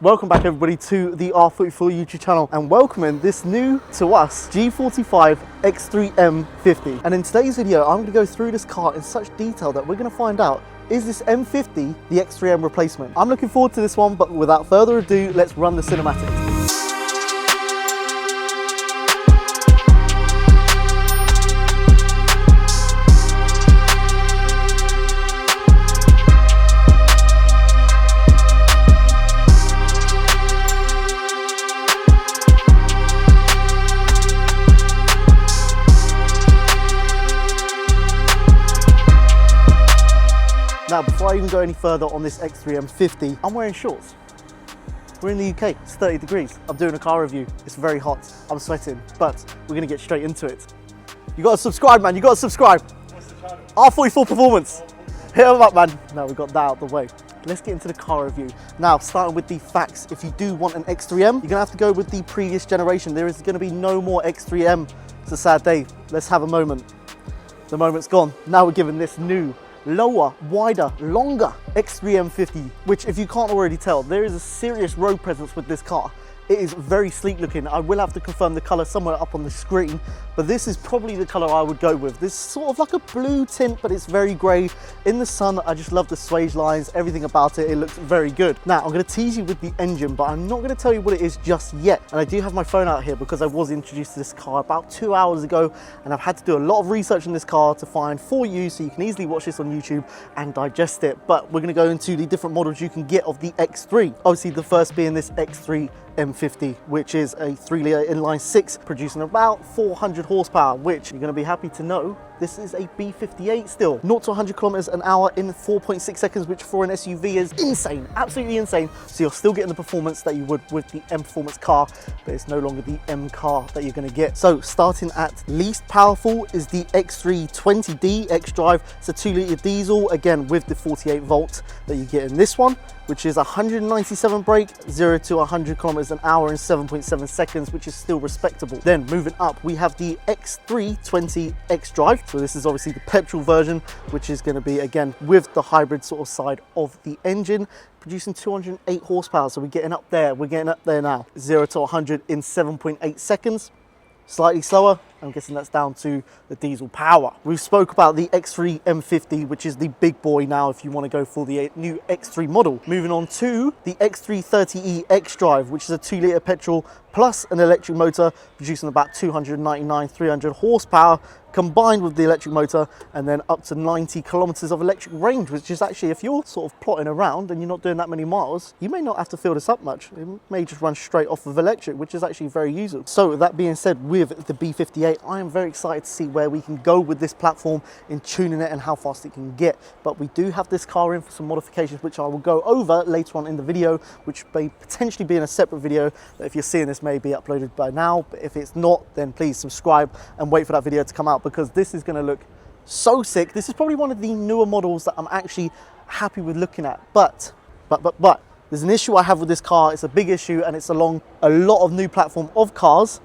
Welcome back everybody to the R44 YouTube channel and welcoming this new to us G45 X3 M50. And in today's video I'm going to go through this car in such detail that we're going to find out, is this M50 the X3M replacement? I'm looking forward to this one, but without further ado, let's run the cinematics. Now, before I even go any further on this X3 M50, I'm wearing shorts. We're in the UK, it's 30 degrees. I'm doing a car review, it's very hot, I'm sweating, but we're gonna get straight into it. You gotta subscribe, man, you gotta subscribe. What's the channel? R44 Performance. Hit them up, man. Now we've got that out of the way. Let's get into the car review. Now, starting with the facts, if you do want an X3M, you're gonna have to go with the previous generation. There is gonna be no more X3M. It's a sad day. Let's have a moment. The moment's gone. Now we're given this new, lower, wider, longer X3 M50, which if you can't already tell, there is a serious road presence with this car. It is very sleek looking. I will have to confirm the color somewhere up on the screen, but this is probably the color I would go with. This is sort of like a blue tint, but it's very gray. In the sun, I just love the swage lines, everything about it. It looks very good. Now, I'm gonna tease you with the engine, but I'm not gonna tell you what it is just yet. And I do have my phone out here because I was introduced to this car about 2 hours ago, and I've had to do a lot of research on this car to find for you, so you can easily watch this on YouTube and digest it. But we're gonna go into the different models you can get of the X3. Obviously, the first being this X3 M50, which is a 3-litre inline 6 producing about 400 horsepower, which you're going to be happy to know this is a B58 still. 0 to 100 kilometers an hour in 4.6 seconds, which for an SUV is insane, absolutely insane. So you're still getting the performance that you would with the M Performance car, but it's no longer the M car that you're going to get. So starting at least powerful is the X320D X-Drive. It's a 2-litre diesel, again with the 48 volt that you get in this one, which is 197 brake, 0 to 100 kilometers an hour in 7.7 seconds, which is still respectable. Then moving up, we have the X320 X-Drive. So this is obviously the petrol version, which is going to be, again, with the hybrid sort of side of the engine, producing 208 horsepower. So we're getting up there now. 0 to 100 in 7.8 seconds. Slightly slower. I'm guessing that's down to the diesel power. We've spoke about the X3 M50, which is the big boy now if you want to go for the new X3 model. Moving on to the X330e X-Drive, which is a 2-litre petrol plus an electric motor, producing about 299, 300 horsepower, combined with the electric motor, and then up to 90 kilometers of electric range, which is actually, if you're sort of plotting around and you're not doing that many miles, you may not have to fill this up much. It may just run straight off of electric, which is actually very useful. So that being said, with the B58, I am very excited to see where we can go with this platform in tuning it and how fast it can get. But we do have this car in for some modifications, which I will go over later on in the video, which may potentially be in a separate video that if you're seeing this may be uploaded by now. But if it's not, then please subscribe and wait for that video to come out, because this is going to look so sick. This is probably one of the newer models that I'm actually happy with looking at. But there's an issue I have with this car. It's a big issue, and it's along a lot of new platform of cars.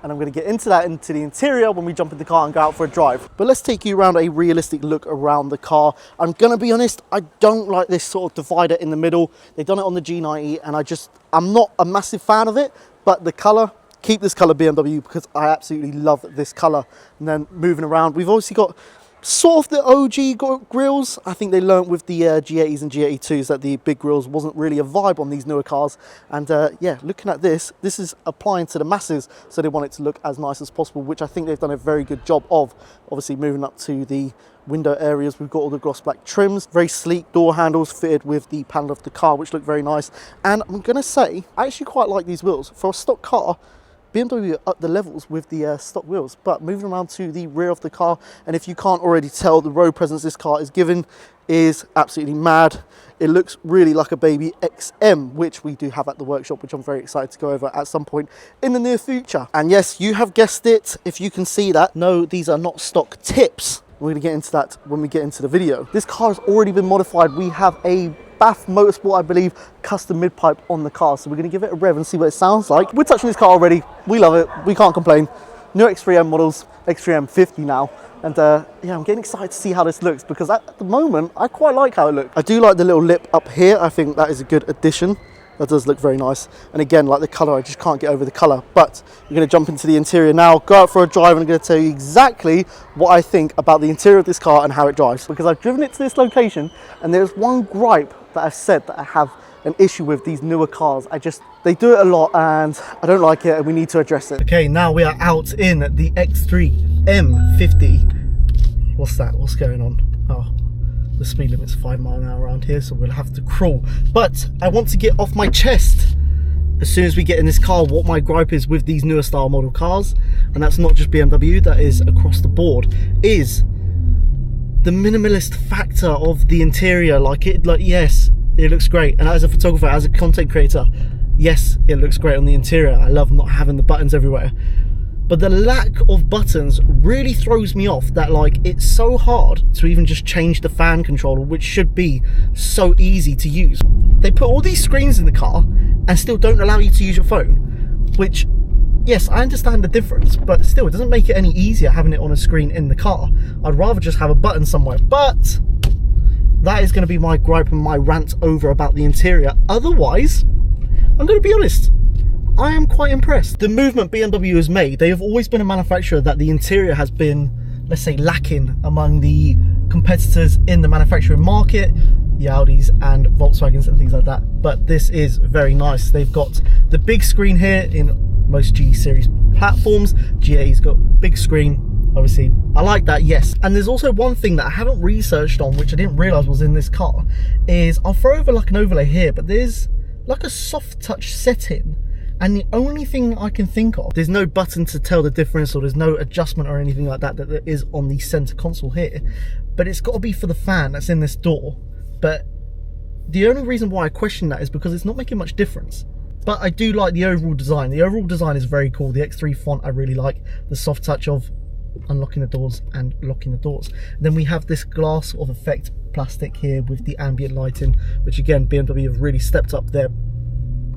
And I'm going to get into that, into the interior when we jump in the car and go out for a drive. But let's take you around a realistic look around the car. I'm going to be honest, I don't like this sort of divider in the middle. They've done it on the G90, and I'm not a massive fan of it. But the color, keep this color BMW, because I absolutely love this color. And then moving around, we've obviously got sort of the OG grills. I think they learnt with the G80s and G82s that the big grills wasn't really a vibe on these newer cars. And yeah, looking at this is applying to the masses, so they want it to look as nice as possible, which I think they've done a very good job of. Obviously moving up to the window areas, we've got all the gloss black trims, very sleek door handles fitted with the panel of the car, which look very nice. And I'm gonna say, I actually quite like these wheels. For a stock car, BMW up the levels with the stock wheels. But moving around to the rear of the car, and if you can't already tell, the road presence this car is given is absolutely mad. It looks really like a baby XM, which we do have at the workshop, which I'm very excited to go over at some point in the near future. And yes, you have guessed it, if you can see that. No, these are not stock tips. We're going to get into that when we get into the video. This car has already been modified. We have a BAF Motorsport, I believe, custom mid-pipe on the car. So we're going to give it a rev and see what it sounds like. We're touching this car already. We love it. We can't complain. New X3M models, X3 M50 now. And yeah, I'm getting excited to see how this looks, because at the moment, I quite like how it looks. I do like the little lip up here. I think that is a good addition. That does look very nice. And again, like the color, I just can't get over the color. But we're going to jump into the interior now, go out for a drive, and I'm going to tell you exactly what I think about the interior of this car and how it drives. Because I've driven it to this location, and there's one gripe that I've said that I have an issue with these newer cars. They do it a lot and I don't like it, and we need to address it. Okay, now we are out in the X3 M50. What's that? What's going on? Oh, the speed limit's 5 miles an hour around here, so we'll have to crawl. But I want to get off my chest as soon as we get in this car what my gripe is with these newer style model cars, and that's not just BMW, that is across the board, is the minimalist factor of the interior. Yes, it looks great, and as a photographer, as a content creator, yes, it looks great on the interior. I love not having the buttons everywhere, but the lack of buttons really throws me off. That it's so hard to even just change the fan controller, which should be so easy to use. They put all these screens in the car and still don't allow you to use your phone, which, yes, I understand the difference, but still, it doesn't make it any easier having it on a screen in the car. I'd rather just have a button somewhere. But that is going to be my gripe and my rant over about the interior. Otherwise, I'm going to be honest, I am quite impressed. The movement BMW has made, they have always been a manufacturer that the interior has been, let's say, lacking among the competitors in the manufacturing market, the Audis and Volkswagens and things like that. But this is very nice. They've got the big screen here in most G series platforms. G8's got big screen. Obviously, I like that, yes. And there's also one thing that I haven't researched on, which I didn't realize was in this car, is I'll throw over an overlay here, but there's a soft touch setting. And the only thing I can think of, there's no button to tell the difference, or there's no adjustment or anything like that there is on the center console here. But it's got to be for the fan that's in this door. But the only reason why I question that is because it's not making much difference. But I do like the overall design. The overall design is very cool. The X3 font I really like. The soft touch of unlocking the doors and locking the doors. And then we have this glass of effect plastic here with the ambient lighting, which again, BMW have really stepped up their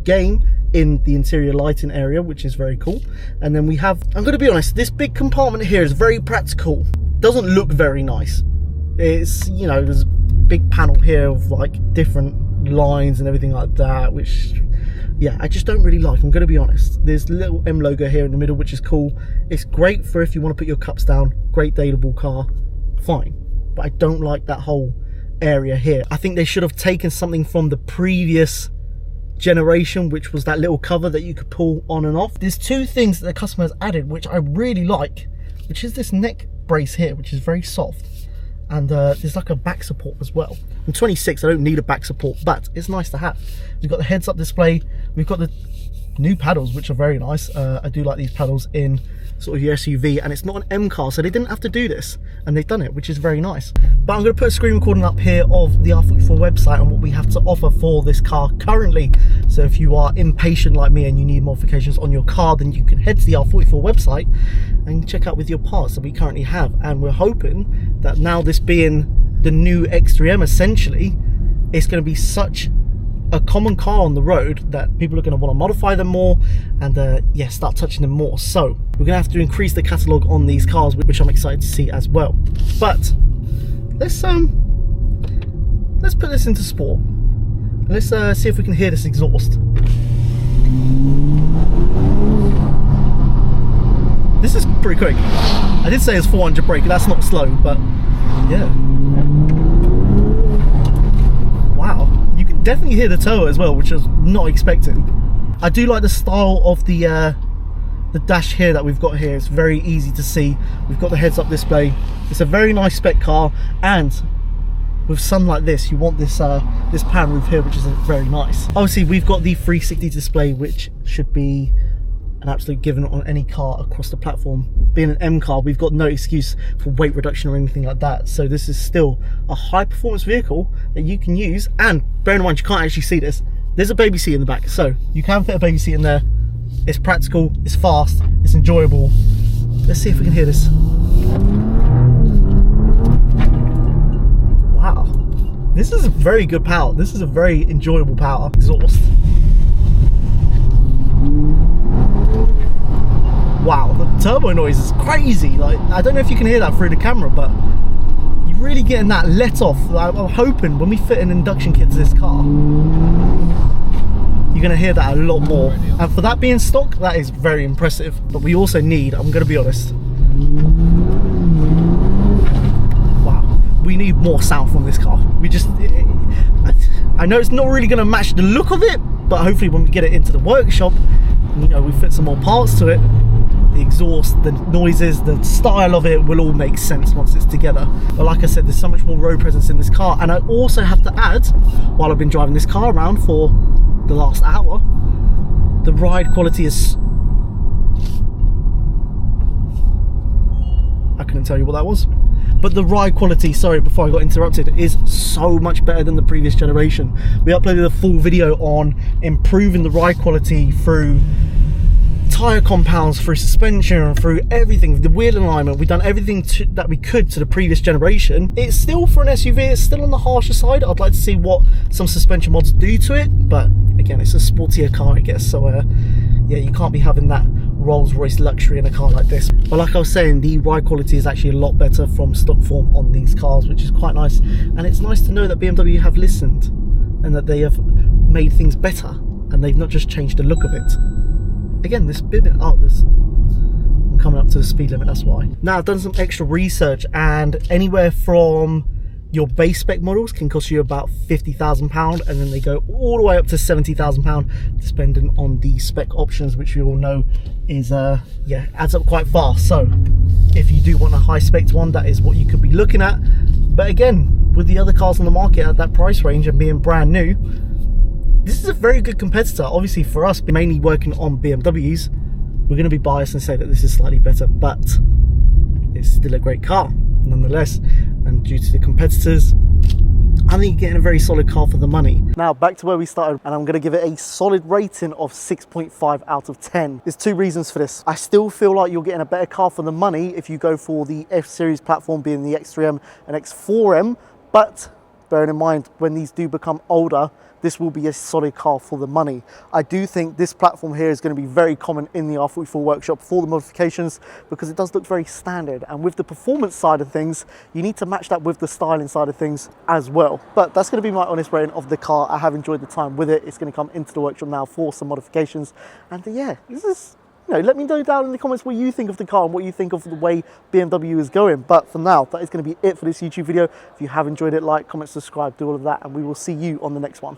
game in the interior lighting area, which is very cool. And then we have, I'm going to be honest, this big compartment here is very practical. Doesn't look very nice. It's, there's a big panel here of different lines and everything like that, which, yeah, I just don't really like. I'm going to be honest. There's a little M logo here in the middle, which is cool. It's great for if you want to put your cups down. Great dateable car, fine. But I don't like that whole area here. I think they should have taken something from the previous generation, which was that little cover that you could pull on and off. There's two things that the customer has added, which I really like, which is this neck brace here, which is very soft. And there's a back support as well. I'm 26, I don't need a back support, but it's nice to have. We've got the heads-up display. We've got the new paddles, which are very nice. I do like these paddles in sort of your SUV, and it's not an M car, so they didn't have to do this, and they've done it, which is very nice. But I'm going to put a screen recording up here of the R44 website and what we have to offer for this car currently. So if you are impatient like me and you need modifications on your car, then you can head to the R44 website and check out with your parts that we currently have. And we're hoping that now, this being the new X3M, essentially, it's going to be such a common car on the road that people are going to want to modify them more and yeah, start touching them more. So we're going to have to increase the catalogue on these cars, which I'm excited to see as well. But let's put this into sport. Let's see if we can hear this exhaust. This is pretty quick. I did say it's 400 brake, that's not slow, but yeah. Wow, you can definitely hear the turbo as well, which I was not expecting. I do like the style of the dash here that we've got here. It's very easy to see. We've got the heads-up display. It's a very nice spec car, and with sun like this, you want this this pan roof here, which is very nice. Obviously, we've got the 360 display, which should be an absolute given on any car across the platform. Being an M car, we've got no excuse for weight reduction or anything like that. So this is still a high performance vehicle that you can use. And bear in mind, you can't actually see this. There's a baby seat in the back, so you can fit a baby seat in there. It's practical, it's fast, it's enjoyable. Let's see if we can hear this. Wow, this is a very good power. This is a very enjoyable power exhaust. Wow, the turbo noise is crazy. Like, I don't know if you can hear that through the camera, but you're really getting that let off. I'm hoping when we fit an induction kit to this car, you're going to hear that a lot more. And for that being stock, that is very impressive. But we also need, I'm going to be honest, wow, we need more sound from this car. We just, I know it's not really going to match the look of it, but hopefully when we get it into the workshop, you know, we fit some more parts to it, the exhaust, the noises, the style of it will all make sense once it's together. But like I said, there's so much more road presence in this car. And I also have to add, while I've been driving this car around for the last hour, the ride quality is, I couldn't tell you what that was, but the ride quality, sorry, before I got interrupted, is so much better than the previous generation. We uploaded a full video on improving the ride quality through tyre compounds, through suspension, through everything, the wheel alignment. We've done everything that we could to the previous generation. It's still, for an SUV, it's still on the harsher side. I'd like to see what some suspension mods do to it, but again, it's a sportier car, I guess, so yeah, you can't be having that Rolls-Royce luxury in a car like this. But like I was saying, the ride quality is actually a lot better from stock form on these cars, which is quite nice. And it's nice to know that BMW have listened and that they have made things better, and they've not just changed the look of it. Again, this bit, oh, this, I'm coming up to the speed limit, that's why. Now, I've done some extra research, and anywhere from your base spec models can cost you about £50,000, and then they go all the way up to £70,000, depending on the spec options, which you all know is, yeah, adds up quite fast. So if you do want a high spec one, that is what you could be looking at. But again, with the other cars on the market at that price range and being brand new, this is a very good competitor. Obviously for us, mainly working on BMWs, we're going to be biased and say that this is slightly better, but it's still a great car nonetheless. And due to the competitors, I think you're getting a very solid car for the money. Now back to where we started, and I'm going to give it a solid rating of 6.5 out of 10. There's two reasons for this. I still feel like you're getting a better car for the money if you go for the F-Series platform, being the X3M and X4M, but bearing in mind, when these do become older, this will be a solid car for the money. I do think this platform here is going to be very common in the R44 workshop for the modifications, because it does look very standard. And with the performance side of things, you need to match that with the styling side of things as well. But that's going to be my honest rating of the car. I have enjoyed the time with it. It's going to come into the workshop now for some modifications. And yeah, this is, you know, let me know down in the comments what you think of the car and what you think of the way BMW is going. But for now, that is going to be it for this YouTube video. If you have enjoyed it, like, comment, subscribe, do all of that, and we will see you on the next one.